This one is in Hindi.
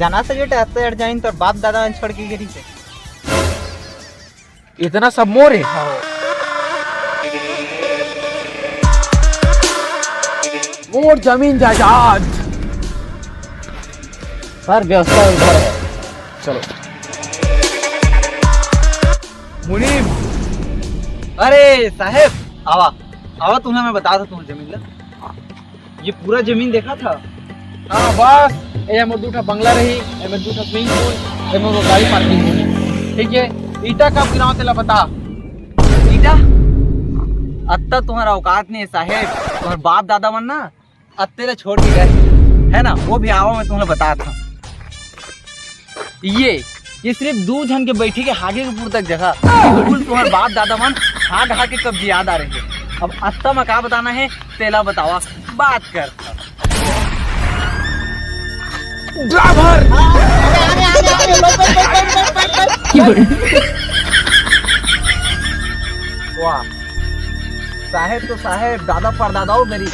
जाना से जेट अत्ते अर्जाइन तोर बाप दादा मन छोड़ के गिरी से इतना सब मोर है। मोर जमीन जायदाद सर व्यवस्था उधर है। चलो। मुनीम, अरे साहेब आवा आवा, तुम्हें मैं बता था तुम्हें जमीन ला, ये पूरा जमीन देखा था। हाँ बस ये मोर दूठा बंगला रही, ये मोर दूठा स्विमिंग पूल, ये मोर गाड़ी पार्किंग होगी। ठीक है, ईटा कब गिराओ तेला बता। ईटा अत्ता तुम्हारा औकात नहीं है साहेब, तुम्हारे बाप दादा मन ना अत्ते ला छोड़ के गए है ना, वो भी आवा मैं तुम्हें बता था। ये सिर्फ 2 जन के बैठी के हागे के पूर तक जगह बिल्कुल तुम्हारे बाप दादा मन हाग हाग के कब्जी याद आ रहे हैं। अब अत्ता में क्या बताना है तेला बतावा, बात कर। ड्राइवर वाह साहेब तो साहेब, दादा परदादाओ मेरी